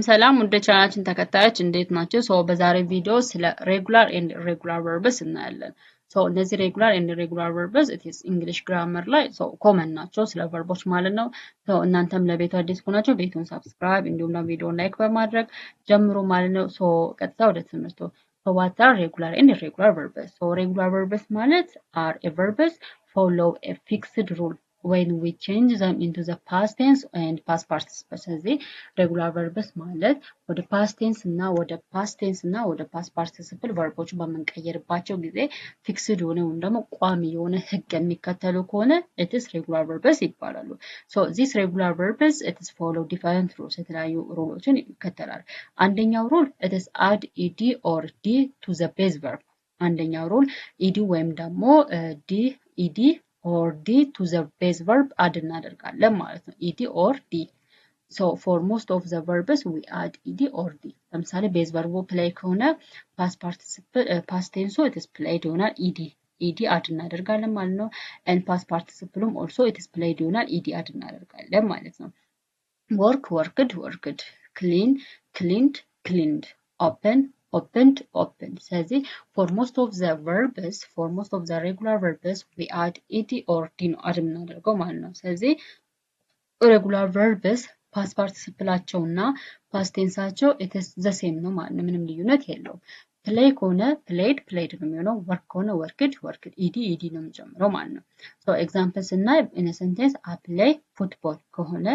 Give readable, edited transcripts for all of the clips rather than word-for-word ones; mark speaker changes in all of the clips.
Speaker 1: ሰላም ወደ ቻናላችን ተከታዮች እንዴት ናቸው? በዛሬ ቪዲዮ ስለ ሬጉላር ኤንድ ኢሬጉላር ቨርብስ እናያለን። እነዚህ ሬጉላር ኤንድ ኢሬጉላር ቨርብስ ኢትስ እንግሊሽ ግራመር ላይ ኮመን ናቸው ስለ ቨርቦች ማለት ነው። እናንተም ለቤቱ አዲስ ከሆናችሁ ቤቱን ሰብስክራይብ እንዲሁም ደግሞ ቪዲዮን ላይክ በማድረግ ጀምሩ ማለት ነው። ቀጥታ ወደ ትምህርቱ what are regular and irregular verbs? Regular verbs ማለት are a verbs follow a fixed rule when we change them into the past tense and past participle. ስለዚህ regular verbs ማለት ወደ past tense እና ወደ past tense እና ወደ past participle verbs በመንቀየርባቸው ጊዜ fixed የሆነ ወይም ደግሞ ቋሚ የሆነ ህግ የሚከተሉ ከሆነ it is regular verbs ይባላሉ። These regular verbs it is follow different rules የተለያዩ ሩሎችን ይከተላል። አንደኛው ሩል it is add ed or d to the base verb። አንደኛው ሩል ed ወይም ደግሞ ed or d to the base verb add እናደርጋለን ማለት ነው። ed or d. For most of the verbs we add ed or d. ለምሳሌ base verb play ከሆነ past participle past tense it is played ይሆናል ed add እናደርጋለን ማለት ነው። and past participle also it is played ይሆናል ed add እናደርጋለን ማለት ነው። work worked worked clean cleaned cleaned open opened opened. ስለዚህ for most of the verbs for most of the regular verbs we add ed or d ነው አድ የምናደርገው ማለት ነው። ስለዚህ regular verbs past participle እና past tenseአቸው it is the same ነው ማለት ነው። ምንም ልዩነት የለውም። play ከሆነ played played ነው የሚሆነው። work ከሆነ worked worked ed ed ነው የሚጨምረው ማለት ነው። example ስናይ in a sentence I play football ከሆነ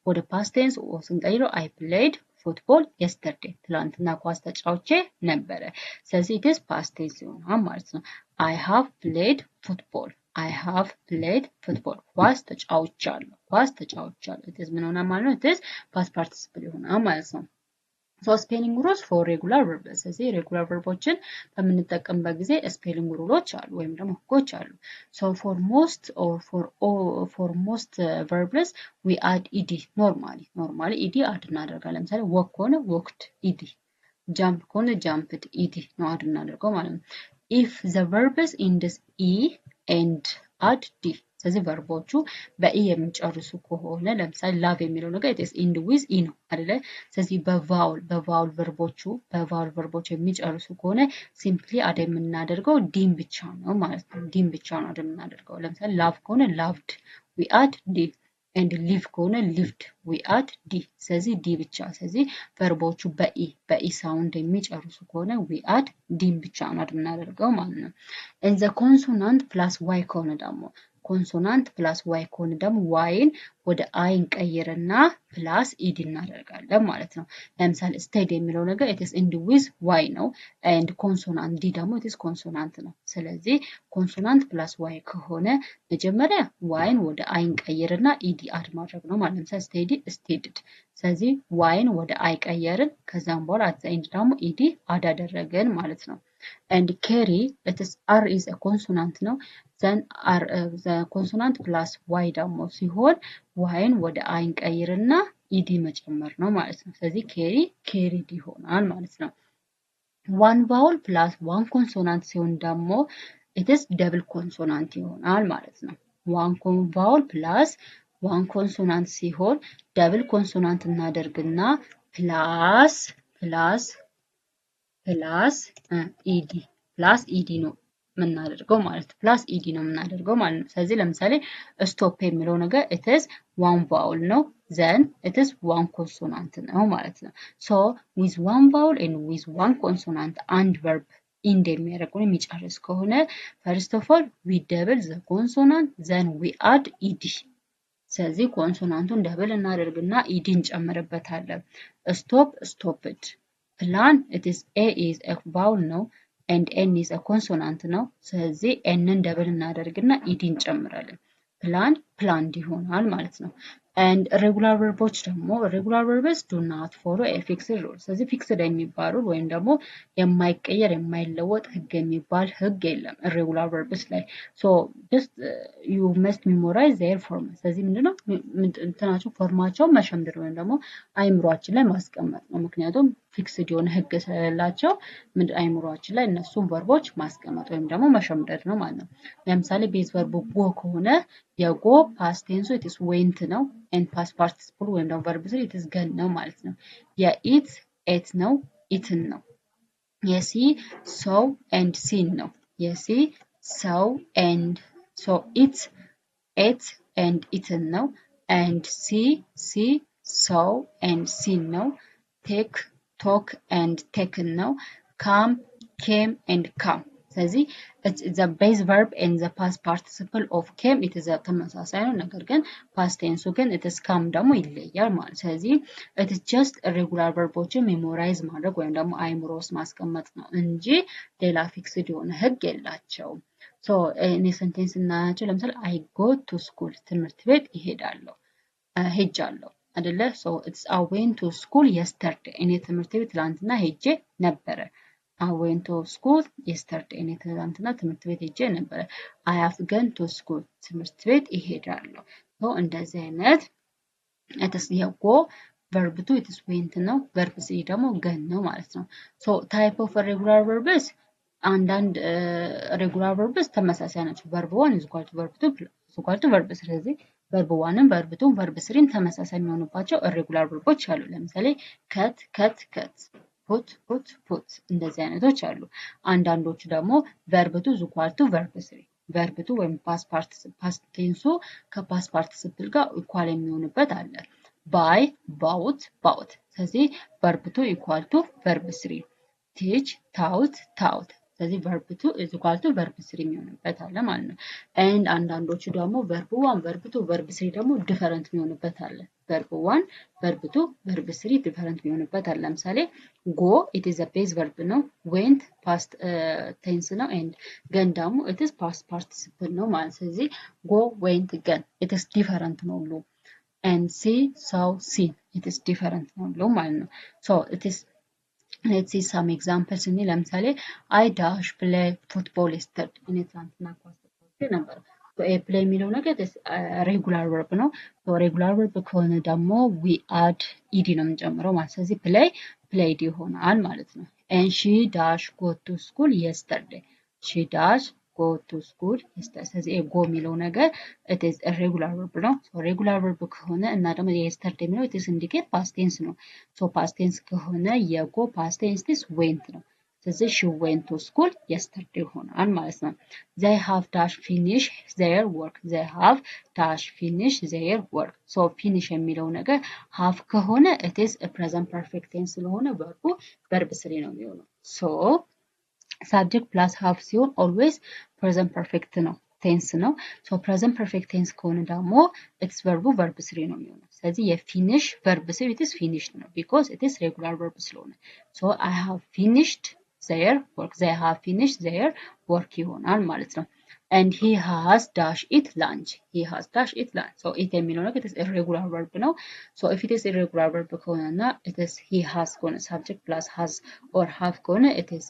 Speaker 1: ወደ past tense ስንቀይረው I played ፉትቦል yesterday ትላንትና ኳስ ተጫውቼ ነበረ። ስለዚህ it is past tense ይሆናል ማለት ነው። I have played football I have played football ኳስ ተጫውቻለሁ it is ምን ሆነ ማለት ነው? it is past participle ይሆናል ማለት ነው። spelling rules for regular verbs ስለዚህ regular verbዎችን በምንጠቀምበት ጊዜ spelling rules አሉ ወይም ደግሞ ህጎች አሉ። for most or for most verbs we add ed normally ed add እናደርጋለን። ለምሳሌ walk ከሆነ walked ed jump ከሆነ jumped ed ነው add እናደርገው ማለት ነው። if the verbs ends e and add d ስለዚህ ቨርቦቹ በኢ የሚጨርሱ ከሆነ ለምሳሌ ላቭ የሚለው ነገር it is end with e ነው አይደለ? ስለዚህ በቫውል ቨርቦች የሚጨርሱ ከሆነ ሲምፕሊ አድ የምናደርገው ዲን ብቻ ነው ማለት ነው። ዲን ብቻ ነው አድ የምናደርገው። ለምሳሌ ላቭ ከሆነ ላቭድ we add d and live ከሆነ lived we add d ስለዚህ ዲ ብቻ። ስለዚህ ቨርቦቹ በኢ ሳውንድ የሚጨርሱ ከሆነ we add ዲን ብቻ ነው አድ የምናደርገው ማለት ነው። and the consonant plus y ከሆነ ደግሞ ኮንሶናንት ፕላስ ዋይ ከሆነ ደግሞ ዋይን ወደ አይ እንቀይርና ፕላስ ኢድ እናደርጋለን ማለት ነው። ለምሳሌ ስቴድ የሚለው ነገር it is end with y ነው and ኮንሶናንት ዲ ደግሞ it is ኮንሶናንት ነው። ስለዚህ ኮንሶናንት ፕላስ ዋይ ከሆነ መጀመሪያ ዋይን ወደ አይ እንቀይርና ኢዲ አድ ማድረግ ነው ማለት ነው። ስቴዲ ስቴድድ ስለዚህ ዋይን ወደ አይ ቀየርን ከዛም በኋላ አት ዘ ኤንድ ደግሞ ኢዲ አድ አደረገን ማለት ነው። and carry it is r is a consonant ነው then r the consonant plus y ደግሞ ሲሆን yን ወደ አይ እንቀይርና ኢዲ መጨመር ነው ማለት ነው። ስለዚህ carried ይሆናል ማለት ነው። one vowel plus one consonant ሲሆን ደግሞ it is double consonant ይሆናል ማለት ነው። one vowel plus one consonant ሲሆን double consonant እናደርግና plus ed ነው የምናደርገው ማለት ነው። ፕላስ ኢዲ ነው የምናደርገው ማለት ነው። ስለዚህ ለምሳሌ ስቶፕ የሚለው ነገር it is one vowel ነው then it is one consonant ነው ማለት ነው። with one vowel and with one consonant and verb end የሚያደርገው የሚጨርስ ከሆነ first of all we double the consonant then we add ed ስለዚህ ኮንሶናንቱን ደብል እናደርግና ኢዲ እንጨምርበታለን። ስቶፕ stopped plan it is a is a vowel ነው and n is a consonant ነው። ስለዚህ nን ደብል እናደርግና ኢዲ እንጨምራለን። plan planned ይሆናል ማለት ነው። and regular verbs ደግሞ regular verbs do not follow a fixed rule ስለዚህ fixed የሚባሉ ወይም ደግሞ የማይቀየር የማይለወጥ ህግ የሚባል ህግ የለም regular verbs ላይ just you must memorize their form ስለዚህ ምንድነው እንትናቸው ፎርማቸው መሸምደድ ወይም ደግሞ አይምሮአችን ላይ ማስቀመጥ ነው። ምክንያቱም ፊክስድ የሆነ ህግ ስለሌላቸው አይምሮአችን ላይ እነሱን ቨርቦች ማስቀመጥ ወይም ደግሞ መሸምደድ ነው ማለት ነው። ለምሳሌ ቤዝ ቨርቡ ጎ ከሆነ የጎ ፓስት ቴንሱ it is went ነው and past participle ወይም ደግሞ verb 3 it is gone ነው ማለት ነው። የኢት ኤት ነው ኢትን ነው። የሲ ሰው and seen ነው። የሲ ሰው and so it ate and eaten ነው and see saw and seen ነው take talk and taken ነው come came and come ስለዚህ it's the base verb and the past participle of came it is ተመሳሳይ ነው ነገር ግን past tense ግን it is come ደግሞ ይለያል ማለት ስለዚህ it is just irregular verbዎችን ሜሞራይዝ ማድረግ ወይም ደግሞ አይምሮ ውስጥ ማስቀመጥ ነው እንጂ ሌላ ፊክስድ የሆነ ህግ የላቸውም። ሶ እኔ ሴንቴንስ እናያቸው ለምሳሌ I go to school ትምህርት ቤት ይሄዳለሁ ሄጃለሁ አይደለ ሶ it's I went to school yesterday እኔ ትምህርት ቤት ትላንትና ሄጄ ነበረ I went to school yesterday እኔ ትላንትና ትምህርት ቤት ሄጄ ነበረ I have gone to school ትምህርት ቤት ይሄዳለሁ ሶ እንደዚህ አይነት it's የጎ verb 2 it is went ነው verb 3 ደግሞ gone ነው ማለት ነው ሶ type of regular verbs አንዳንድ regular verbs ተመሳሳይ ናቸው verb 1 is equal to verb 2 is equal to verb 3 ስለዚህ verb 1ም verb 2ም verb 3ም ተመሳሳይ የሚሆኑባቸው irregular verbs አሉ ለምሳሌ cut cut cut put እንደዚህ አይነቶች አሉ አንዳንዶቹ ደግሞ verb 2 is equal to verb 3 verb 2 ወይም past tense ከpast participle ጋር equal የሚሆንበት አለ buy bought ስለዚህ verb 2 equal to verb 3 teach taught ስለዚህ verb 2 is equal to verb 3 የሚሆንበት አለ ማለት ነው and አንዳንዶቹ ደግሞ verb 1 verb 2 verb 3 ደግሞ different የሚሆንበት አለ verb 1 verb 2 verb 3 different የሚሆንበት አለ ለምሳሌ go it is a base verb ነው went past tense ነው and gone ደግሞ it is past participle ነው ማለት ስለዚህ go went gone it is different ነው ሁሉ and see saw seen it is different ነው ሁሉ ማለት ነው so it is let's see some examples in ለምሳሌ I dash play football yesterday እኔ ትናንትና ኳስ ተጫውቼ ነበር so a play የሚለው ነገር regular verb ነው so regular verb ከሆነ ደግሞ we add ed ነው የምንጨምረው ማለት ስለዚህ play played ይሆናል ማለት ነው and she dash go to school yesterday she dash go to school yesterday ስለዚህ go የሚለው ነገር it is a regular verb ነው so regular verb ከሆነ እና ደግሞ yesterday የሚለው it is indicate past tense ነው so past tense ከሆነ የgo past tense is went ነው ስለዚህ she went to school yesterday ይሆናል ማለት ነው they have dash finished their work they have dash finished their work so finish የሚለው ነገር have ከሆነ it is a present perfect tense ስለሆነ verb 3 ነው የሚሆነው so subject plus have ሲሆን always present perfect ነው tense ነው so present perfect tense ከሆነ ደግሞ it's verb 3 ነው የሚሆነው ስለዚህ የfinish verb 3 it is finished ነው because it is regular verb ስለሆነ so I have finished their work they have finished their work ይሆናል ማለት ነው and he has dash eat lunch he has dash eat lunch so eat የሚለው ነገር it is irregular verb ነው so if it is irregular verb ከሆነና it is he has ከሆነ subject plus has or have ከሆነ it is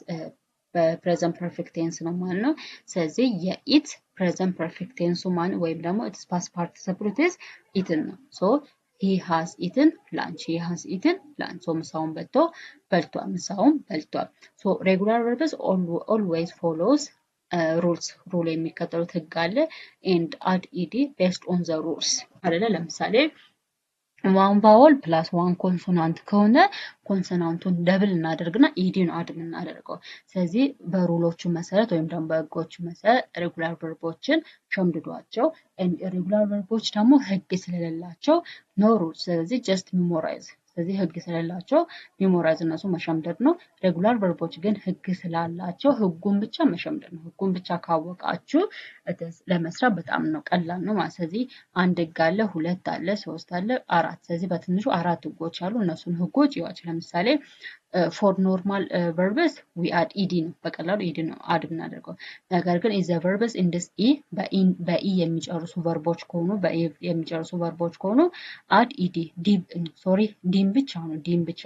Speaker 1: present perfect tense ነው ማለት ነው ስለዚህ የኢት present perfect tense ማን ወይም ደግሞ it's past participle it is eaten ነው so he has eaten lunch he has eaten lunch so ምሳውን በልቷል ምሳውን በልቷል so regular verbs always follows rules rule የሚከተሉት ህግ አለ and add ed based on the rules አይደለ ለምሳሌ one vowel plus one consonant ከሆነ ኮንሶናንቱን ደብል እናደርግና ኢዲን አድ እናደርገው ስለዚህ በሩሎቹ መሰረት ወይም ደግሞ በህጎቹ መሰረት ሬጉላር ቨርቦችን ሸምድዷቸው and irregular verbዎች ደግሞ ህግ ስለሌላቸው no rules ስለዚህ just memorize ስለዚህ ህግ ስለሌላቸው ሜሞራይዝ እነሱ መሸምደድ ነው ሬጉላር ቨርቦች ግን ህግ ስላላቸው ህጉን ብቻ መሸምደድ ነው ህጉን ብቻ ካወቃችሁ ለመስራት በጣም ነው ቀላል ነው ማለት ስለዚህ አንድ ህግ አለ ሁለት አለ ሶስት አለ አራት ስለዚህ በትንሹ አራት ህጎች አሉ እነሱን ህጎች ይዋችሁ ለምሳሌ for normal verbs we add ed ነው በቀላሉ ed ነው አድ እናደርገው ነገር ግን is the verbs in this e በe የሚጨርሱ ቨርቦች ከሆኑ በe የሚጨርሱ ቨርቦች ከሆኑ add ed ዲም ብቻ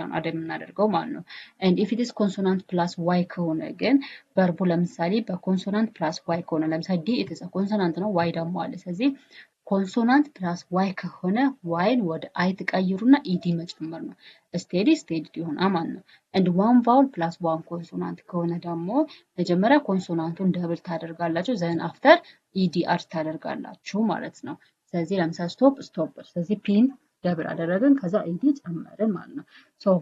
Speaker 1: ነው አድ የምናደርገው ማለት ነው and if it is consonant plus y ከሆነ ግን ቨርቡ ለምሳሌ በኮንሶናንት plus y ከሆነ ለምሳሌ d it is a consonant ነው y ደግሞ አለ ስለዚህ ኮንሶናንት plus y ከሆነ yን ወደ i ተቀይሩና ed መጨመር ነው steady ይሆናል ማለት ነው and one vowel plus one consonant ከሆነ ደግሞ መጀመሪያ ኮንሶናንቱን ደብል ታደርጋላችሁ then after ኢዲ አድ ታደርጋላችሁ ማለት ነው። ስለዚህ ለምሳሌ ስቶፕ ስቶፕ፣ ስለዚህ ፒን ደብል አደረግን ከዛ ኢዲ ጨመርን ማለት ነው። ሶ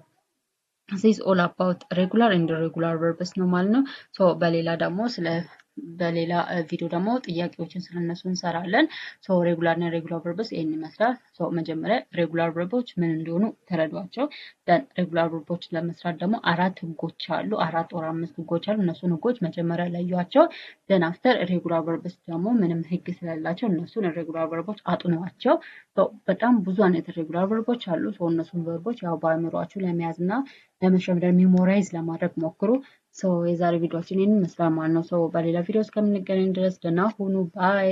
Speaker 1: this is all about regular and irregular verbs ነው ማለት ነው። ሶ በሌላ ቪዲዮ ደግሞ ጥያቄዎችን ስለነሱ እንሰራለን። ሶ ሬጉላር እና ኢሬጉላር ቨርብስ ይሄን ይመስላል። ሶ መጀመሪያ ሬጉላር ቨርቦች ምን እንደሆኑ ተረዷቸው። ደን ሬጉላር ቨርቦችን ለመስራት ደግሞ 4 ህጎች አሉ፣ 4 or 5 ህጎች አሉ። እነሱን ህጎች መጀመሪያ ለዩዋቸው። ደን አፍተር ሬጉላር ቨርብስ ደግሞ ምንም ህግ ስለሌላቸው እነሱን ሬጉላር ቨርቦች አጥኗቸው። በጣም ብዙ አይነት ሬጉላር ቨርቦች አሉ። ሶ እነሱን ቨርቦች ያው በአእምሯችሁ ለመያዝ እና ለመሸምደድ ሚሞራይዝ ለማድረግ ሞክሩ። ሶ የዛሬ ቪዲዮአችን ይህንን ይመስላል ማለት ነው። ሶ በሌላ ቪዲዮ እስከምንገናኝ ድረስ ደህና ሁኑ። ባይ